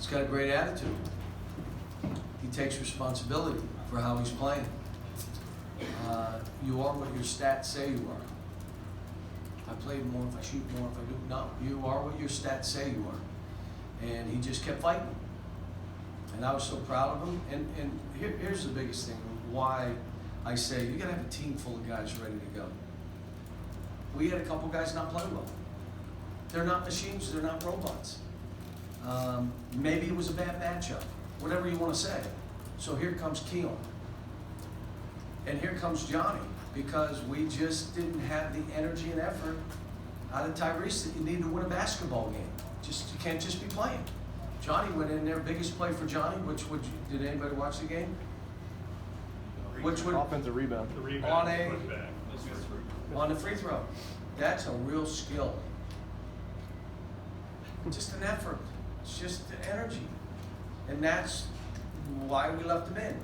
got a great attitude. He takes responsibility for how he's playing. You are what your stats say you are. I played more if I shoot more if I do. No, you are what your stats say you are. And he just kept fighting. And I was so proud of him. And here's the biggest thing, why I say you gotta have a team full of guys ready to go. We had a couple guys not play well. They're not machines, they're not robots. Maybe it was a bad matchup, whatever you want to say. So here comes Keelan. And here comes Johnny, because we just didn't have the energy and effort out of Tyrese that you need to win a basketball game. You can't just be playing. Johnny went in there, biggest play for Johnny, did anybody watch the game? Which would offensive rebound. The rebound on the free throw. That's a real skill. Just an effort. It's just the energy. And that's why we left him in.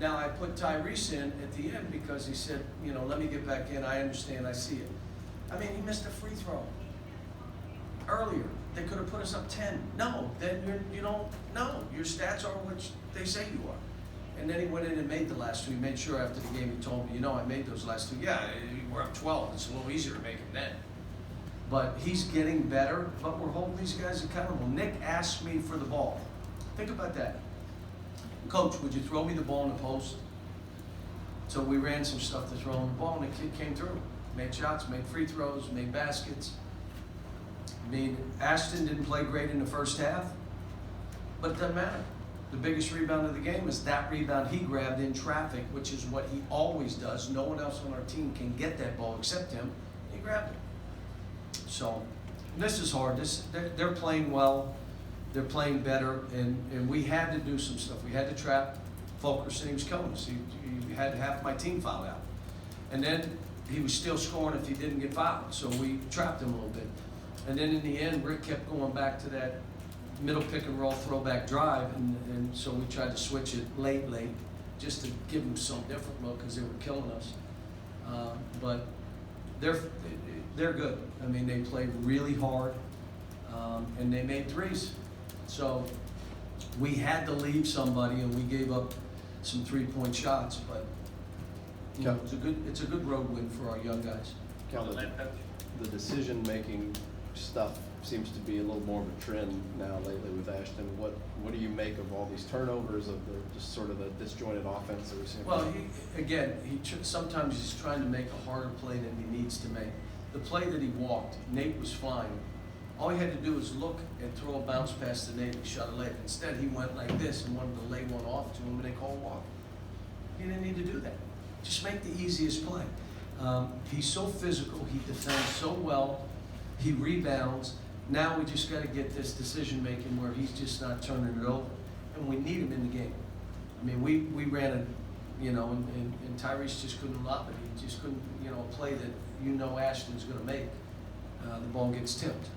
Now I put Tyrese in at the end because he said, let me get back in. I understand, I see it. I mean, he missed a free throw earlier. They could have put us up 10. No, then you don't know. Your stats are what they say you are. And then he went in and made the last two. He made sure after the game he told me, I made those last two. Yeah, we're up 12. It's a little easier to make it then. But he's getting better, but we're holding these guys accountable. Nick asked me for the ball. Think about that. Coach, would you throw me the ball in the post? So we ran some stuff to throw him the ball, and the kid came through. Made shots, made free throws, made baskets. Ashton didn't play great in the first half, but it doesn't matter. The biggest rebound of the game is that rebound he grabbed in traffic, which is what he always does. No one else on our team can get that ball except him. He grabbed it. So this is hard. They're playing well. They're playing better, and we had to do some stuff. We had to trap Fulkerson. He was killing us. He had half my team fouled out. And then he was still scoring if he didn't get fouled, so we trapped him a little bit. And then in the end, Rick kept going back to that middle pick and roll throwback drive, and so we tried to switch it late, just to give them some different look because they were killing us. But they're good. I mean, they played really hard, and they made threes. So we had to leave somebody, and we gave up some three-point shots. But it's a good road win for our young guys. Cal, the decision-making stuff seems to be a little more of a trend now lately with Ashton. What do you make of all these turnovers, of just sort of the disjointed offense that we're seeing? Well, sometimes he's trying to make a harder play than he needs to make. The play that he walked, Nate was fine. All he had to do was look and throw a bounce pass to Nate and shot a leg. Instead, he went like this and wanted to lay one off to him, and they called walk. He didn't need to do that. Just make the easiest play. He's so physical. He defends so well. He rebounds. Now we just got to get this decision making where he's just not turning it over, and we need him in the game. I mean, we ran it, and Tyrese just couldn't lob it. He just couldn't, a play that Ashton's going to make. The ball gets tipped.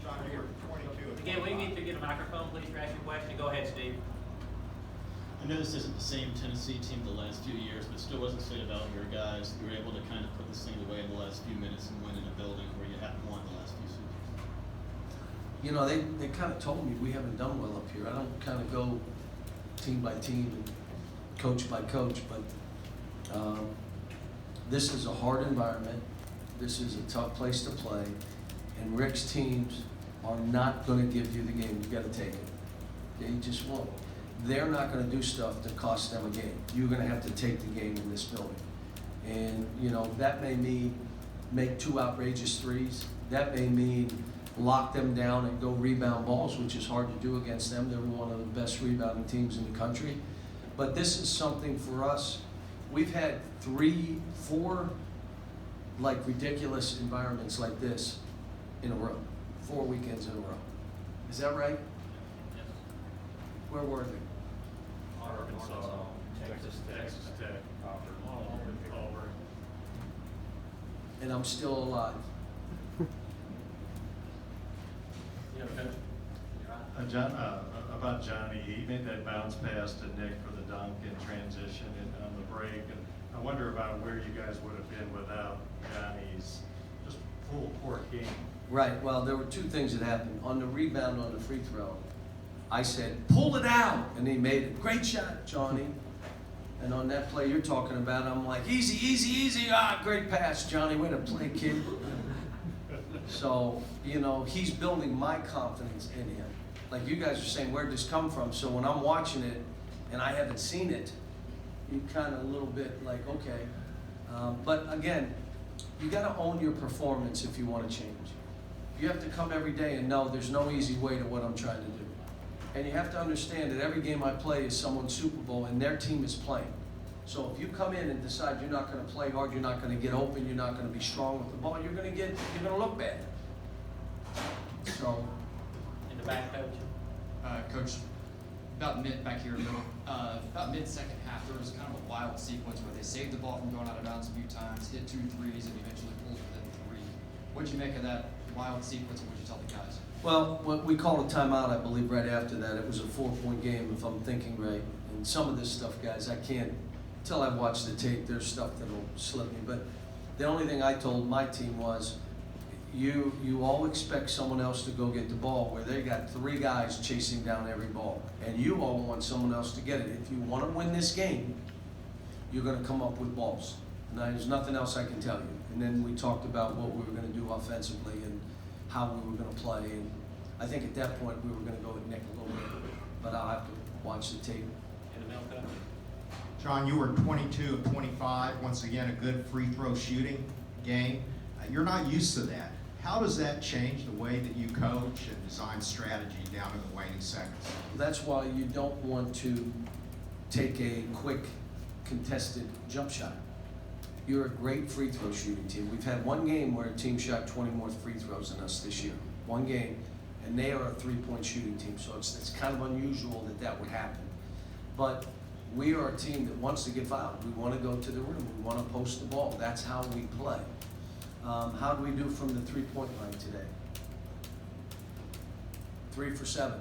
John, you were 22. Again, we need to get a microphone, please, for asking a question. Go ahead, Steve. I know this isn't the same Tennessee team the last few years, but still wasn't say about your guys. You were able to kind of put this thing away in the last few minutes and win in a building where you haven't won the last few seasons. They kind of told me we haven't done well up here. I don't kind of go team by team and coach by coach, but this is a hard environment. This is a tough place to play, and Rick's teams are not going to give you the game. You got to take it. Okay, you just won't. They're not going to do stuff to cost them a game. You're going to have to take the game in this building. And, that may mean make two outrageous threes. That may mean lock them down and go rebound balls, which is hard to do against them. They're one of the best rebounding teams in the country. But this is something for us. We've had 3, 4 ridiculous environments like this in a row. 4 weekends in a row. Is that right? Yes. Where were they? Arkansas, Texas Tech, Auburn. And I'm still alive. John, about Johnny, he made that bounce pass to Nick for the dunk in transition and on the break, and I wonder about where you guys would have been without Johnny's just full court game. Right, well, there were 2 things that happened. On the rebound on the free throw, I said, pull it out, and he made it. Great shot, Johnny. And on that play you're talking about, I'm like, easy, easy, easy. Ah, great pass, Johnny. Way to play, kid. So, you know, he's building my confidence in him. Like you guys are saying, where'd this come from? So when I'm watching it and I haven't seen it, you kind of a little bit like, okay. But again, you got to own your performance if you want to change. You have to come every day and know there's no easy way to what I'm trying to do. And you have to understand that every game I play is someone's Super Bowl and their team is playing. So if you come in and decide you're not going to play hard, you're not going to get open, you're not going to be strong with the ball, you're going to look bad. So. In the back, coach. Coach, about back here in the middle, about mid-second half, there was kind of a wild sequence where they saved the ball from going out of bounds a few times, hit 2 threes, and eventually pulled within 3. What'd you make of that wild sequence, and what'd you tell the guys? Well, what we called a timeout, I believe, right after that. It was a 4-point game, if I'm thinking right. And some of this stuff, guys, I can't, until I watch the tape, there's stuff that'll slip me. But the only thing I told my team was, you all expect someone else to go get the ball where they got 3 guys chasing down every ball. And you all want someone else to get it. If you want to win this game, you're going to come up with balls. Now, there's nothing else I can tell you. And then we talked about what we were going to do offensively and how we were going to play. And I think at that point we were going to go with Nick a little bit. But I'll have to watch the tape. In the middle, coach. John, you were 22 of 25. Once again, a good free throw shooting game. You're not used to that. How does that change the way that you coach and design strategy down to the waning seconds? That's why you don't want to take a quick contested jump shot. You're a great free throw shooting team. We've had one game where a team shot 20 more free throws than us this year. One game, and they are a 3-point shooting team, so it's kind of unusual that would happen. But we are a team that wants to get fouled. We want to go to the rim. We want to post the ball. That's how we play. How do we do from the 3-point line today? 3 for 7.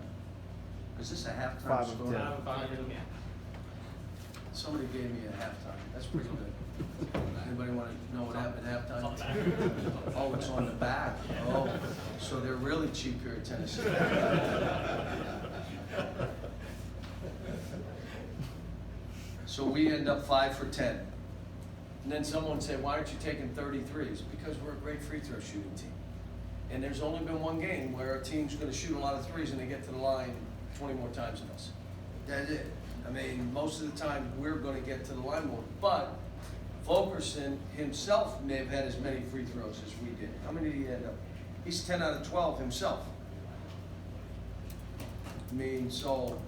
Is this a halftime 5 of score? 10. Somebody gave me a halftime. That's pretty good. Anybody want to know what happened at halftime? Oh, it's on the back. Oh, so they're really cheap here at Tennessee. So we end up 5 for 10. And then someone said, why aren't you taking 33s? Because we're a great free throw shooting team. And there's only been one game where a team's going to shoot a lot of threes and they get to the line 20 more times than us. That's it. I mean, most of the time we're going to get to the line more. But Fulkerson himself may have had as many free throws as we did. How many did he end up? He's 10 out of 12 himself. I mean, so,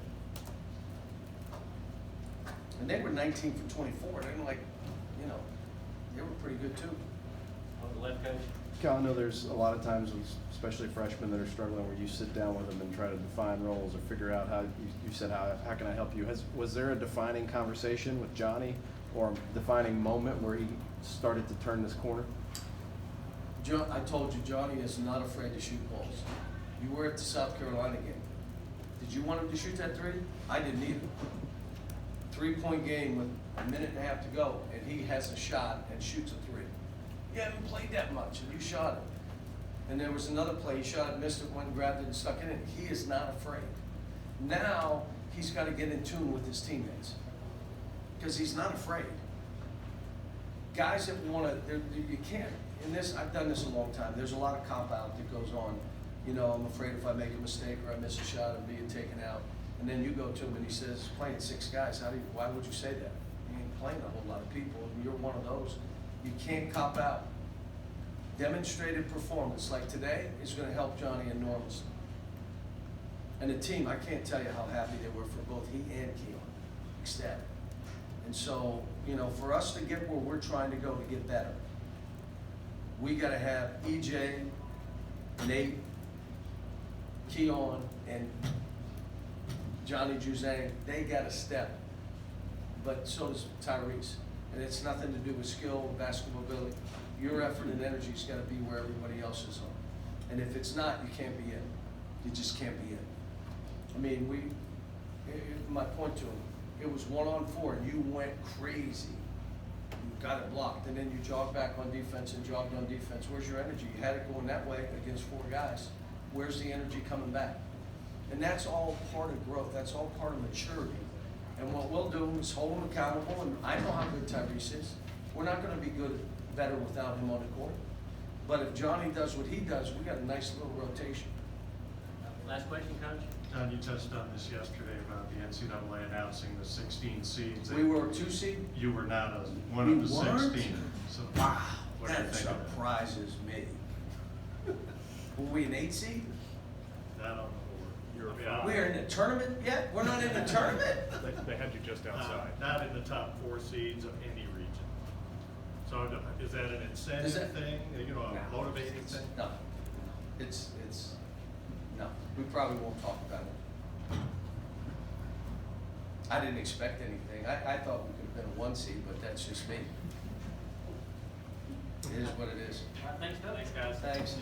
and they were 19 for 24. They're like, you know, they were pretty good too. On the left, coach. Cal, I know there's a lot of times, especially freshmen that are struggling, where you sit down with them and try to define roles or figure out how, you said, how can I help you? Was there a defining conversation with Johnny or a defining moment where he started to turn this corner? I told you, Johnny is not afraid to shoot balls. You were at the South Carolina game. Did you want him to shoot that 3? I didn't either. 3-point game with a minute and a half to go, and he has a shot and shoots a 3. You haven't played that much, and you shot it. And there was another play, he shot it, missed it, went, grabbed it, and stuck it in. He is not afraid. Now, he's got to get in tune with his teammates, because he's not afraid. Guys that want to, you can't, in this, I've done this a long time, there's a lot of cop-out that goes on. You know, I'm afraid if I make a mistake or I miss a shot, I'm being taken out. And then you go to him and he says, playing 6 guys, why would you say that? You ain't playing a whole lot of people, and you're one of those. You can't cop out. Demonstrated performance like today is going to help Johnny enormously. And the team, I can't tell you how happy they were for both he and Keon. Ecstatic. And so, you know, for us to get where we're trying to go to get better, we got to have EJ, Nate, Keon, and Johnny Juzang. They got to step. But so does Tyrese. And it's nothing to do with skill or basketball ability. Your effort and energy's got to be where everybody else is on. And if it's not, you can't be in. You just can't be in. I mean, my point to him, it was 1-on-4 and you went crazy. You got it blocked, and then you jogged back on defense and jogged on defense. Where's your energy? You had it going that way against 4 guys. Where's the energy coming back? And that's all part of growth, that's all part of maturity. And what we'll do is hold him accountable, and I know how good Tyrese is. We're not gonna be better without him on the court. But if Johnny does what he does, we got a nice little rotation. Last question, Coach? Don, you touched on this yesterday about the NCAA announcing the 16 seeds. We were a 2 seed? You were not one We of the weren't? 16. So Wow, what do you that think of that? surprises me. Were we an 8 seed? That on the board. We're in the tournament yet? We're not in the tournament? They had you just outside. Not in the top 4 seeds of any region. So is that an Is incentive that- thing, you know, a No. motivating thing? No. It's, no, we probably won't talk about it. I didn't expect anything. I thought we could have been a 1 seed, but that's just me. It is what it is. All right, thanks, Coach. Thanks, guys. Thanks.